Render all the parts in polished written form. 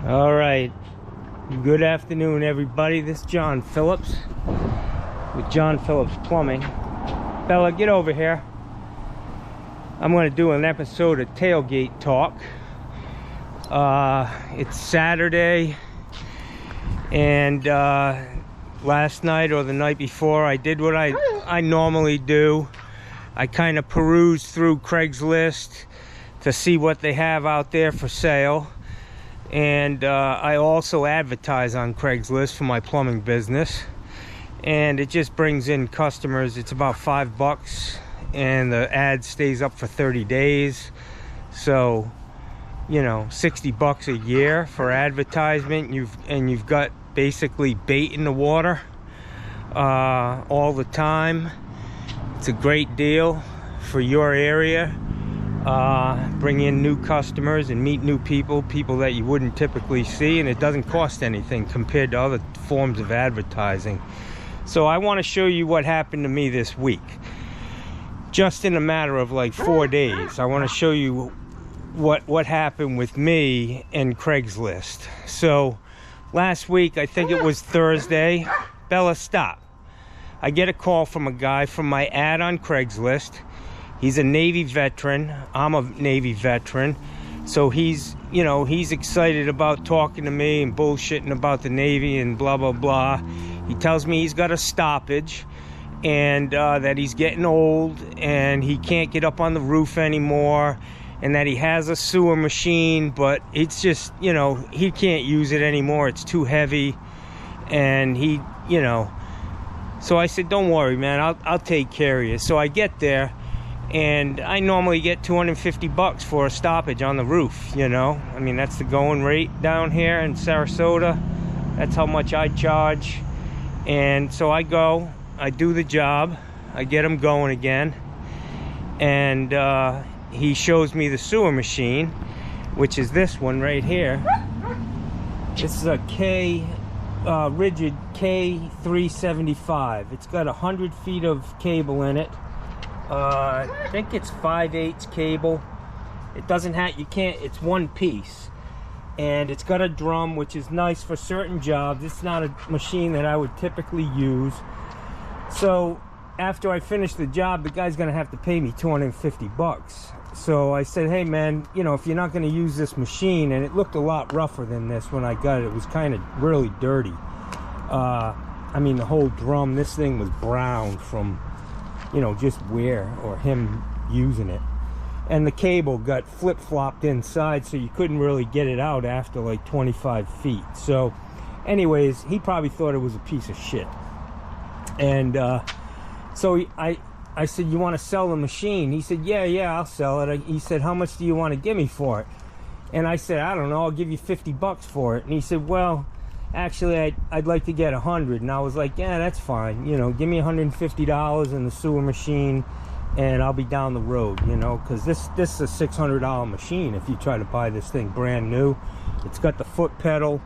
All right, good afternoon everybody. This is John Phillips with John Phillips Plumbing. Bella, get over here. I'm going to do an episode of Tailgate Talk. It's Saturday, and last night or the night before I did what I normally do. I kind of perused through Craigslist to see what they have out there for sale. And I also advertise on Craigslist for my plumbing business, and it just brings in customers. It's about $5, and the ad stays up for 30 days. So, you know, $60 a year for advertisement. You've got basically bait in the water all the time. It's a great deal for your area. Bring in new customers and meet new people that you wouldn't typically see, and it doesn't cost anything compared to other forms of advertising. So I want to show you what happened to me this week, just in a matter of like 4 days. I want to show you what happened with me and Craigslist. So last week, I think it was Thursday. Bella, stop. I get a call from a guy from my ad on Craigslist. He's a Navy veteran. I'm a Navy veteran. So he's excited about talking to me and bullshitting about the Navy and blah, blah, blah. He tells me he's got a stoppage and that he's getting old and he can't get up on the roof anymore, and that he has a sewer machine, but it's just, he can't use it anymore. It's too heavy. And so I said, don't worry, man, I'll take care of you. So I get there, and I normally get $250 for a stoppage on the roof, I mean, that's the going rate down here in Sarasota. That's how much I charge. And so I go, I do the job, I get him going again, and he shows me the sewer machine, which is this one right here. This is a Ridgid K375. It's got 100 feet of cable in it. I think it's 5/8 cable. It doesn't have, it's one piece. And it's got a drum, which is nice for certain jobs. It's not a machine that I would typically use. So after I finish the job, the guy's gonna have to pay me $250. So I said, hey man, if you're not gonna use this machine, and it looked a lot rougher than this when I got it. It was kind of really dirty. I mean, the whole drum, this thing was brown from, just wear or him using it. And the cable got flip-flopped inside, so you couldn't really get it out after like 25 feet. So anyways, he probably thought it was a piece of shit. And so I said, you want to sell the machine? He said, yeah, I'll sell it. He said, how much do you want to give me for it? And I said, I don't know, I'll give you $50 for it. And he said, well, actually, I'd like to get 100. And I was like, yeah, that's fine. Give me $150 in the sewer machine, and I'll be down the road, because this is a $600 machine if you try to buy this thing brand new. It's got the foot pedal,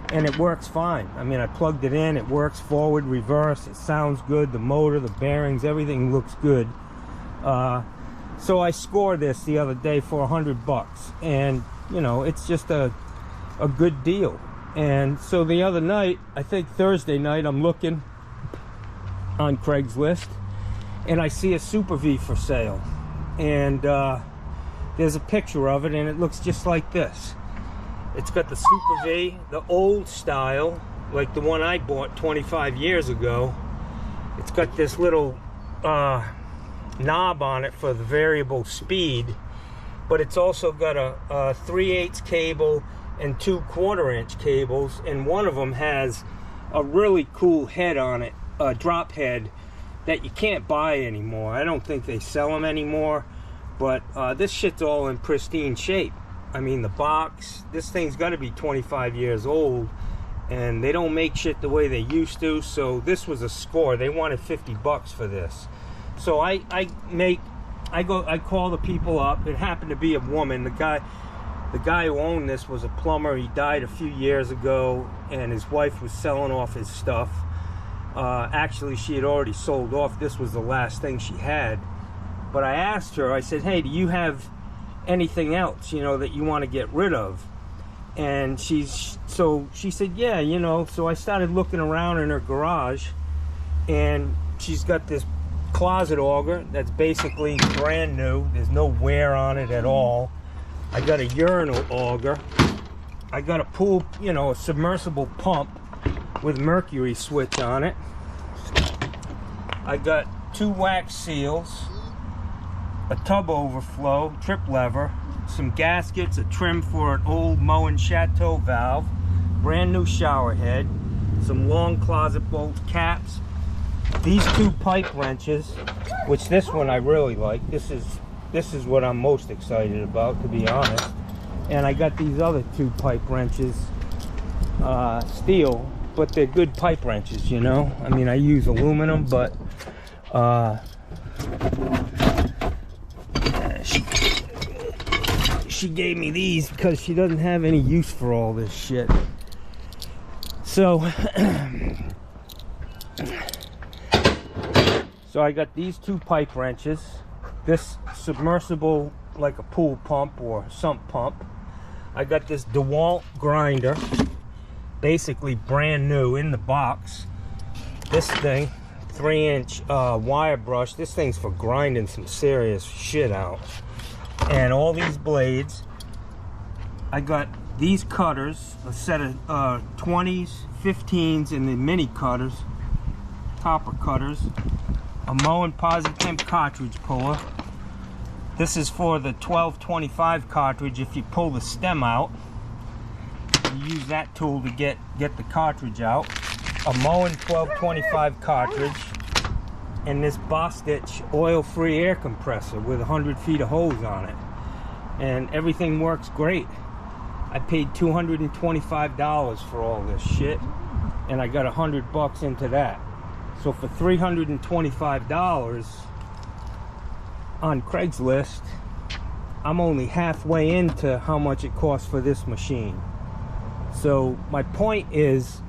and it works fine. I mean, I plugged it in, it works forward, reverse, it sounds good, the motor, the bearings, everything looks good. So I scored this the other day for $100, and it's just a good deal. And so the other night, I think Thursday night, I'm looking on Craigslist, and I see a Super V for sale, and there's a picture of it, and it looks just like this. It's got the Super V, the old style, like the one I bought 25 years ago. It's got this little knob on it for the variable speed, but it's also got a 3/8 cable and 2 1/4-inch cables, and one of them has a really cool head on it, a drop head that you can't buy anymore. I don't think they sell them anymore, but this shit's all in pristine shape. I mean, the box, this thing's got to be 25 years old, and they don't make shit the way they used to. So this was a score. They wanted $50 for this. So I call the people up. It happened to be a woman. The guy who owned this was a plumber. He died a few years ago, and his wife was selling off his stuff. Actually, she had already sold off. This was the last thing she had. But I asked her, I said, hey, do you have anything else, that you want to get rid of? And she said, yeah, you know. So I started looking around in her garage, and she's got this closet auger that's basically brand new. There's no wear on it at all. I got a urinal auger. I got a pool, you know, a submersible pump with mercury switch on it. I got 2 wax seals, a tub overflow, trip lever, some gaskets, a trim for an old Moen Chateau valve, brand new shower head, some long closet bolt caps, these 2 pipe wrenches, which this one I really like. This is what I'm most excited about, to be honest. And I got these other 2 pipe wrenches, steel, but they're good pipe wrenches, you know. I mean, I use aluminum, but she gave me these because she doesn't have any use for all this shit. So I got these 2 pipe wrenches, this submersible like a pool pump or sump pump. I got this Dewalt grinder, basically brand new in the box. This thing, 3-inch wire brush. This thing's for grinding some serious shit out. And all these blades. I got these cutters, a set of 20s, 15s, and the mini cutters, copper cutters. A Moen Positemp cartridge puller. This is for the 1225 cartridge. If you pull the stem out, you use that tool to get the cartridge out. A Moen 1225 cartridge, and this Bostitch oil-free air compressor with 100 feet of hose on it. And everything works great. I paid $225 for all this shit, and I got $100 into that. So for $325 on Craigslist, I'm only halfway into how much it costs for this machine. So my point is,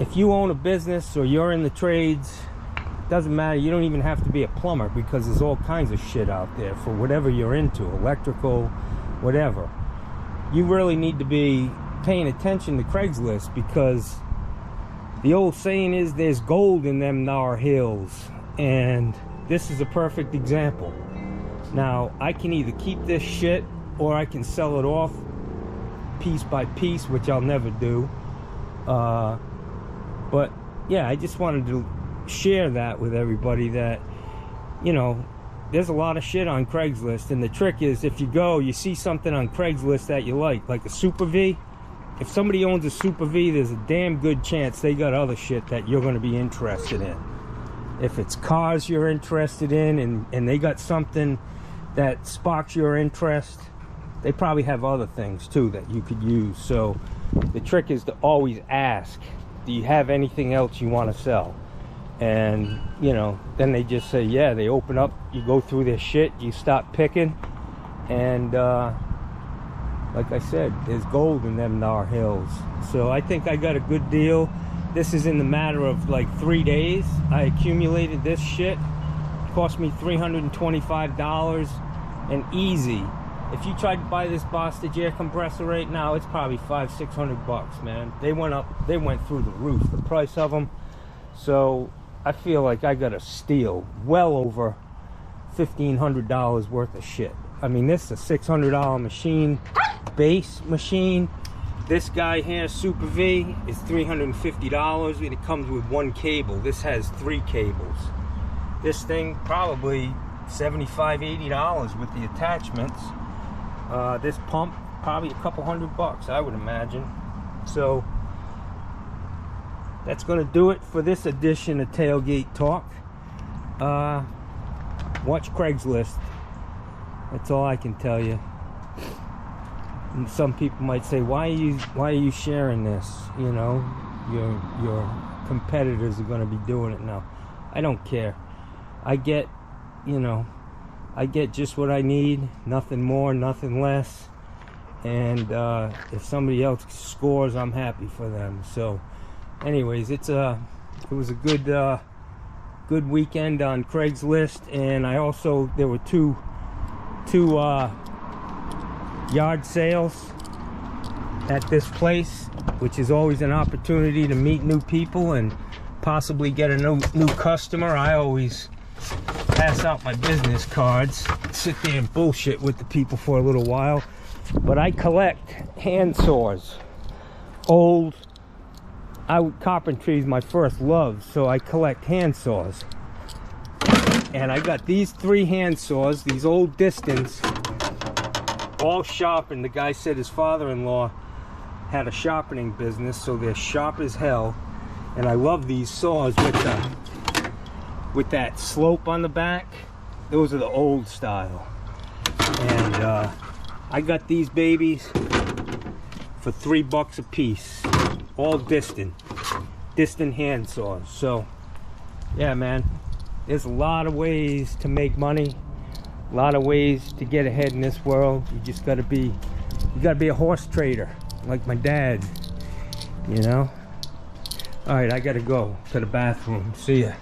if you own a business or you're in the trades, doesn't matter. You don't even have to be a plumber, because there's all kinds of shit out there for whatever you're into, electrical, whatever. You really need to be paying attention to Craigslist, because the old saying is there's gold in them nar hills, and this is a perfect example. Now, I can either keep this shit or I can sell it off piece by piece, which I'll never do. But yeah, I just wanted to share that with everybody, that, you know, there's a lot of shit on Craigslist, and the trick is, if you see something on Craigslist that you like a Super V. If somebody owns a Super V, there's a damn good chance they got other shit that you're going to be interested in. If it's cars you're interested in, and they got something that sparks your interest, they probably have other things too that you could use. So the trick is to always ask, do you have anything else you want to sell? And, you know, then they just say, yeah. They open up, you go through their shit, you start picking, and like I said, there's gold in them nar hills. So I think I got a good deal. This is in the matter of like 3 days. I accumulated this shit. It cost me $325, and easy. If you tried to buy this Bostitch air compressor right now, it's probably $500-600, man. They went through the roof, the price of them. So I feel like I got a steal, well over $1,500 worth of shit. I mean, this is a $600 machine, base machine. This guy here, Super V, is $350, and it comes with 1 cable. This has 3 cables. This thing probably $75-80 with the attachments. This pump probably a couple $100, I would imagine. So that's gonna do it for this edition of Tailgate Talk. Watch Craigslist. That's all I can tell you. And some people might say, why are you sharing this? You know, your competitors are going to be doing it now. I don't care. I get, you know, I get just what I need, nothing more, nothing less. And if somebody else scores, I'm happy for them. So anyways, it was a good weekend on Craigslist. And I also, there were two yard sales at this place, which is always an opportunity to meet new people and possibly get a new customer. I always pass out my business cards, sit there and bullshit with the people for a little while. But I collect hand saws. Carpentry is my first love, so I collect hand saws. And I got these 3 hand saws, these old distance, all sharpened. The guy said his father-in-law had a sharpening business, so they're sharp as hell. And I love these saws with that slope on the back. Those are the old style. And I got these babies for $3 a piece. All distant hand saws. So yeah, man, there's a lot of ways to make money, a lot of ways to get ahead in this world. You just gotta be a horse trader like my dad, you know. All right, I gotta go to the bathroom. See ya.